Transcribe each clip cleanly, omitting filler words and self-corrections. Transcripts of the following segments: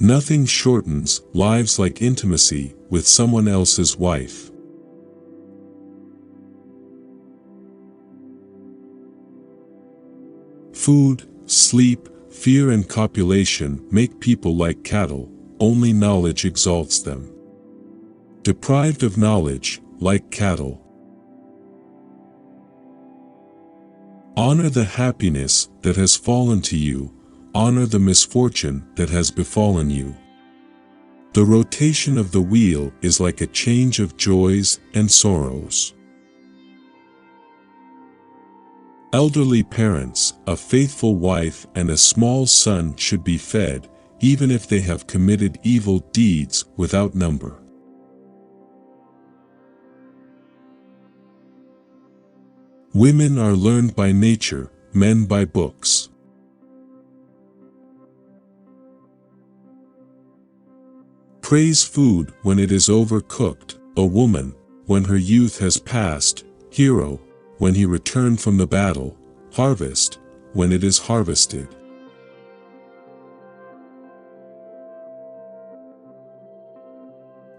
Nothing shortens lives like intimacy with someone else's wife. Food, sleep, fear and copulation make people like cattle, only knowledge exalts them. Deprived of knowledge, like cattle. Honor the happiness that has fallen to you, honor the misfortune that has befallen you. The rotation of the wheel is like a change of joys and sorrows. Elderly parents, a faithful wife and a small son should be fed, even if they have committed evil deeds without number. Women are learned by nature, men by books. Praise food when it is overcooked, a woman, when her youth has passed, hero, when he returned from the battle, harvest, when it is harvested.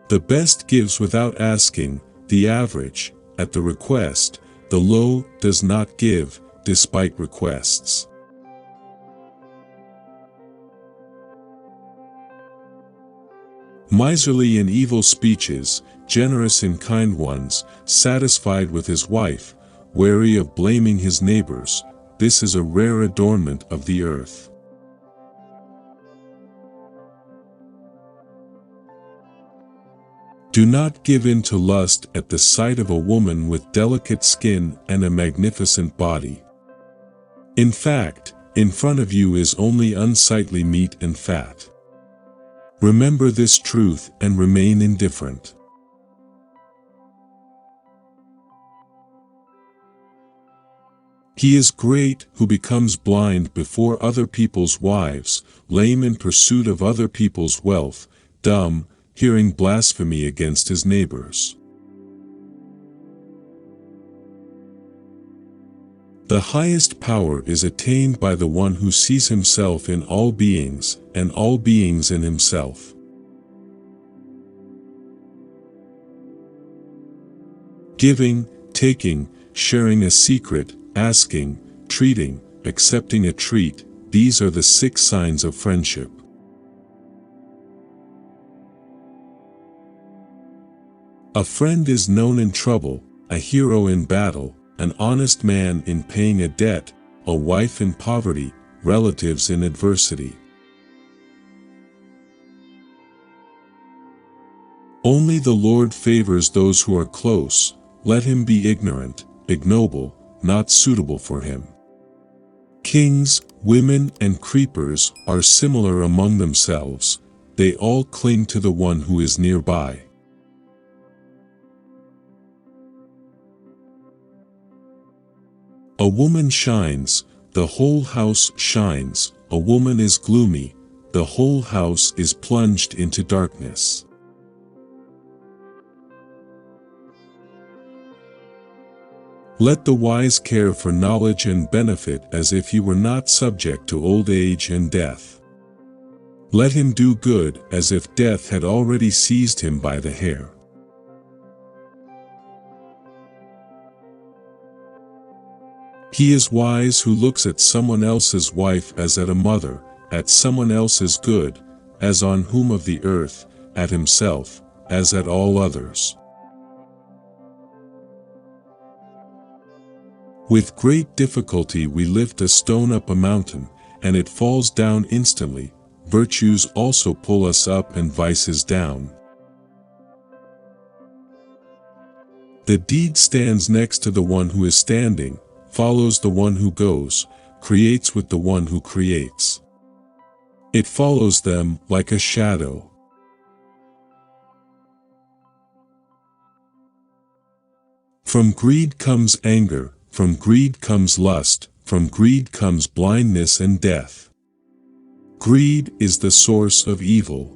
The best gives without asking, the average, at the request, the low does not give, despite requests. Miserly in evil speeches, generous in kind ones, satisfied with his wife, wary of blaming his neighbors, this is a rare adornment of the earth. Do not give in to lust at the sight of a woman with delicate skin and a magnificent body. In fact, in front of you is only unsightly meat and fat. Remember this truth and remain indifferent. He is great who becomes blind before other people's wives, lame in pursuit of other people's wealth, dumb, hearing blasphemy against his neighbors. The highest power is attained by the one who sees himself in all beings, and all beings in himself. Giving, taking, sharing a secret, asking, treating, accepting a treat, these are the 6 signs of friendship. A friend is known in trouble, a hero in battle, an honest man in paying a debt, a wife in poverty, relatives in adversity. Only the Lord favors those who are close, let him be ignorant, ignoble, not suitable for him. Kings, women, and creepers are similar among themselves, they all cling to the one who is nearby. A woman shines, the whole house shines, a woman is gloomy, the whole house is plunged into darkness. Let the wise care for knowledge and benefit as if he were not subject to old age and death. Let him do good as if death had already seized him by the hair. He is wise who looks at someone else's wife as at a mother, at someone else's good, as on whom of the earth, at himself, as at all others. With great difficulty we lift a stone up a mountain, and it falls down instantly. Virtues also pull us up and vices down. The deed stands next to the one who is standing, follows the one who goes, creates with the one who creates. It follows them like a shadow. From greed comes anger, from greed comes lust, from greed comes blindness and death. Greed is the source of evil.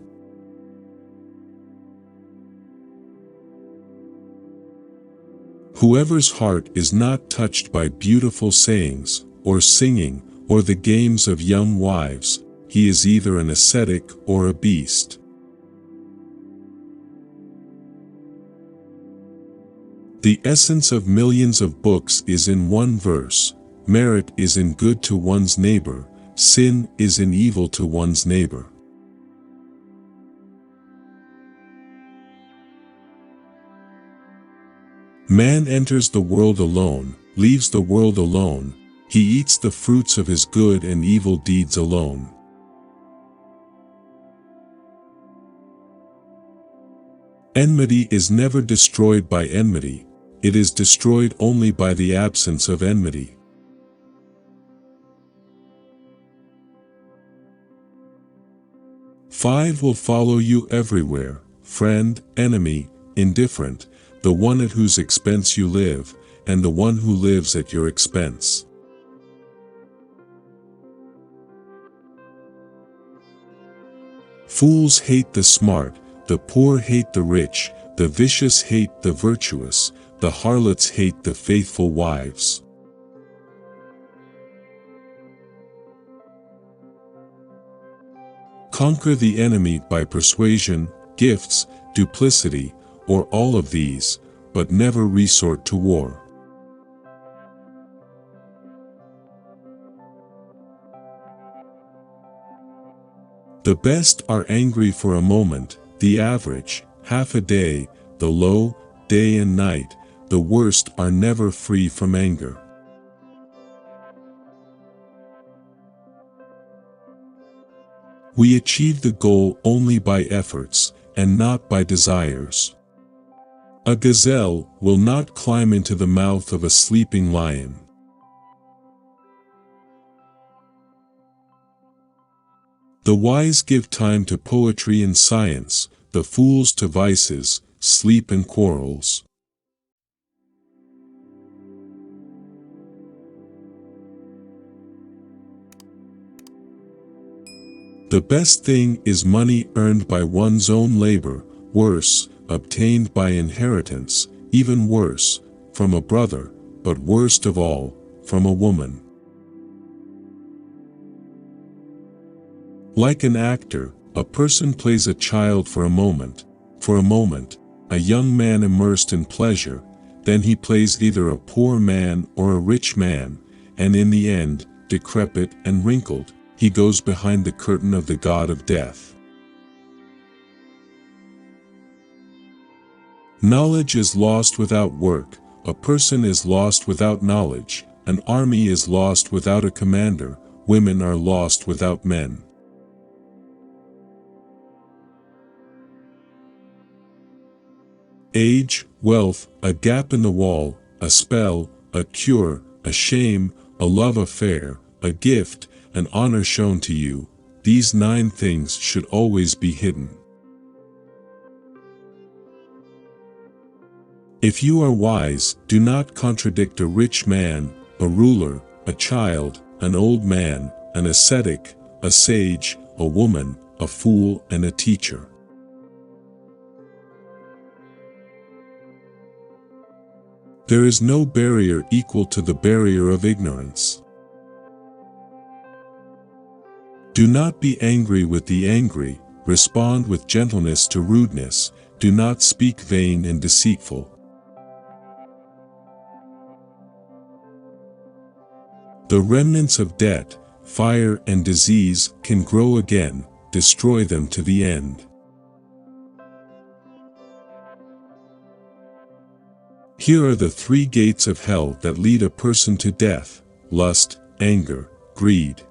Whoever's heart is not touched by beautiful sayings, or singing, or the games of young wives, he is either an ascetic or a beast. The essence of millions of books is in one verse: merit is in good to one's neighbor, sin is in evil to one's neighbor. Man enters the world alone, leaves the world alone, he eats the fruits of his good and evil deeds alone. Enmity is never destroyed by enmity, it is destroyed only by the absence of enmity. Five will follow you everywhere: friend, enemy, indifferent, the one at whose expense you live, and the one who lives at your expense. Fools hate the smart, the poor hate the rich, the vicious hate the virtuous, the harlots hate the faithful wives. Conquer the enemy by persuasion, gifts, duplicity, or all of these, but never resort to war. The best are angry for a moment, the average, half a day, the low, day and night, the worst are never free from anger. We achieve the goal only by efforts, and not by desires. A gazelle will not climb into the mouth of a sleeping lion. The wise give time to poetry and science, the fools to vices, sleep and quarrels. The best thing is money earned by one's own labor, worse, obtained by inheritance, even worse, from a brother, but worst of all, from a woman. Like an actor, a person plays a child for a moment, a young man immersed in pleasure, then he plays either a poor man or a rich man, and in the end, decrepit and wrinkled, he goes behind the curtain of the god of death. Knowledge is lost without work, a person is lost without knowledge, an army is lost without a commander, women are lost without men. Age, wealth, a gap in the wall, a spell, a cure, a shame, a love affair, a gift, an honor shown to you, these 9 things should always be hidden. If you are wise, do not contradict a rich man, a ruler, a child, an old man, an ascetic, a sage, a woman, a fool and a teacher. There is no barrier equal to the barrier of ignorance. Do not be angry with the angry, respond with gentleness to rudeness, do not speak vain and deceitful. The remnants of debt, fire and disease can grow again, destroy them to the end. Here are the 3 gates of hell that lead a person to death: lust, anger, greed.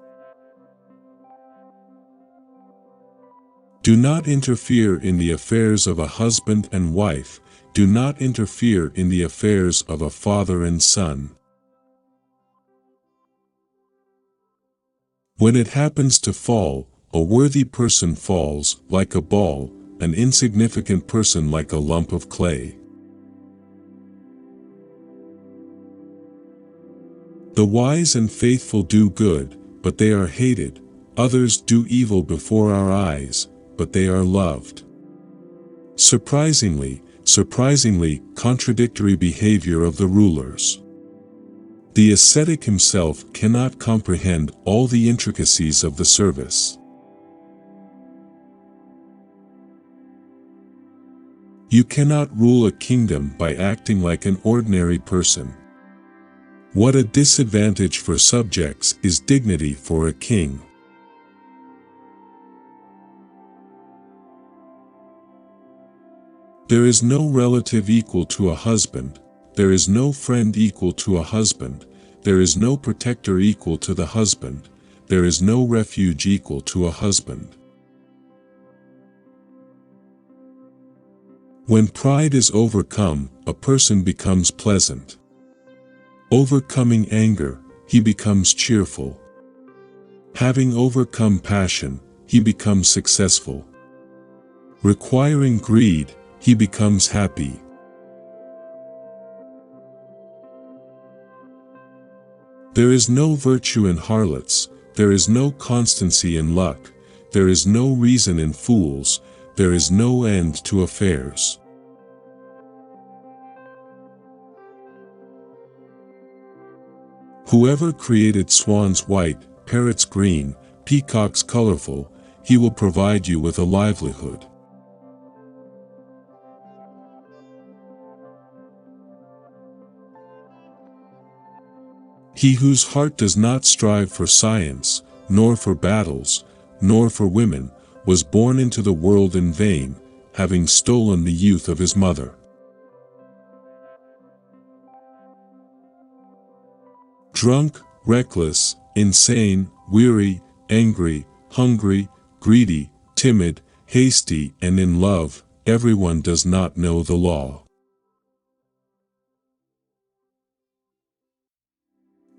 Do not interfere in the affairs of a husband and wife, do not interfere in the affairs of a father and son. When it happens to fall, a worthy person falls like a ball, an insignificant person like a lump of clay. The wise and faithful do good, but they are hated, others do evil before our eyes, but they are loved. Surprisingly, contradictory behavior of the rulers. The ascetic himself cannot comprehend all the intricacies of the service. You cannot rule a kingdom by acting like an ordinary person. What a disadvantage for subjects is dignity for a king. There is no relative equal to a husband, there is no friend equal to a husband, there is no protector equal to the husband, there is no refuge equal to a husband. When pride is overcome, a person becomes pleasant. Overcoming anger, he becomes cheerful. Having overcome passion, he becomes successful. Requiring greed, he becomes happy. There is no virtue in harlots, there is no constancy in luck, there is no reason in fools, there is no end to affairs. Whoever created swans white, parrots green, peacocks colorful, he will provide you with a livelihood. He whose heart does not strive for science, nor for battles, nor for women, was born into the world in vain, having stolen the youth of his mother. Drunk, reckless, insane, weary, angry, hungry, greedy, timid, hasty, and in love, everyone does not know the law.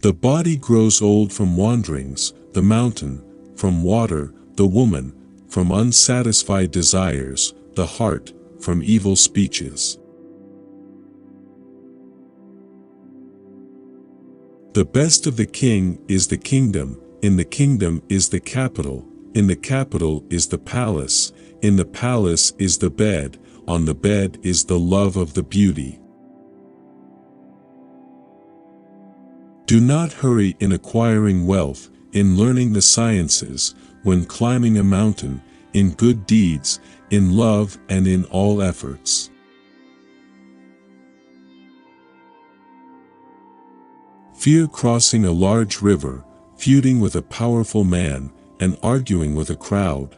The body grows old from wanderings, the mountain, from water, the woman, from unsatisfied desires, the heart, from evil speeches. The best of the king is the kingdom, in the kingdom is the capital, in the capital is the palace, in the palace is the bed, on the bed is the love of the beauty. Do not hurry in acquiring wealth, in learning the sciences, when climbing a mountain, in good deeds, in love and in all efforts. Fear crossing a large river, feuding with a powerful man, and arguing with a crowd.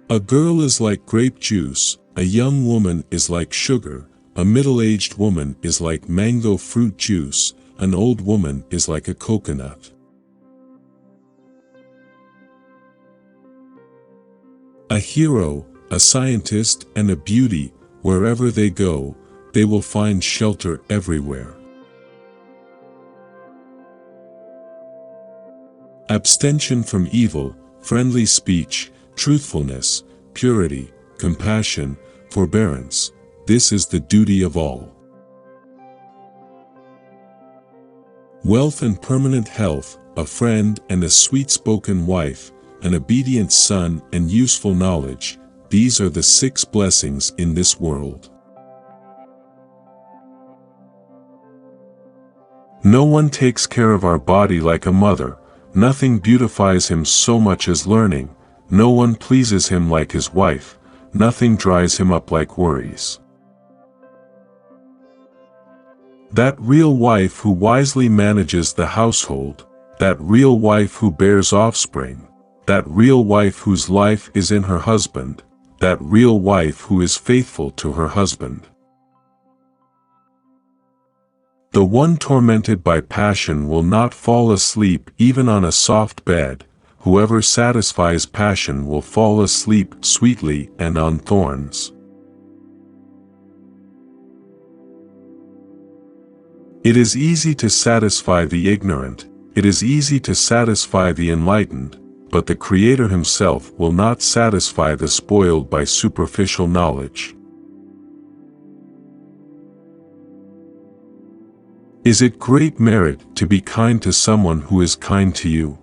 A girl is like grape juice, a young woman is like sugar, a middle-aged woman is like mango fruit juice, an old woman is like a coconut. A hero, a scientist, and a beauty, wherever they go, they will find shelter everywhere. Abstention from evil, friendly speech, truthfulness, purity, compassion, forbearance, this is the duty of all. Wealth and permanent health, a friend and a sweet-spoken wife, an obedient son and useful knowledge, these are the 6 blessings in this world. No one takes care of our body like a mother, nothing beautifies him so much as learning, no one pleases him like his wife, nothing dries him up like worries. That real wife who wisely manages the household, that real wife who bears offspring, that real wife whose life is in her husband, that real wife who is faithful to her husband. The one tormented by passion will not fall asleep even on a soft bed, whoever satisfies passion will fall asleep sweetly and on thorns. It is easy to satisfy the ignorant, it is easy to satisfy the enlightened, but the Creator himself will not satisfy the spoiled by superficial knowledge. Is it great merit to be kind to someone who is kind to you?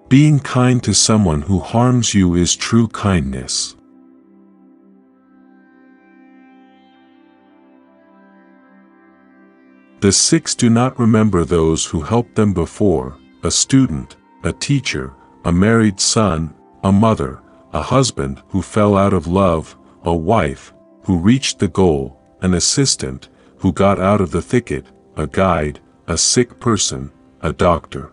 Being kind to someone who harms you is true kindness. The 6 do not remember those who helped them before, a student, a teacher, a married son, a mother, a husband who fell out of love, a wife who reached the goal, an assistant who got out of the thicket, a guide, a sick person, a doctor.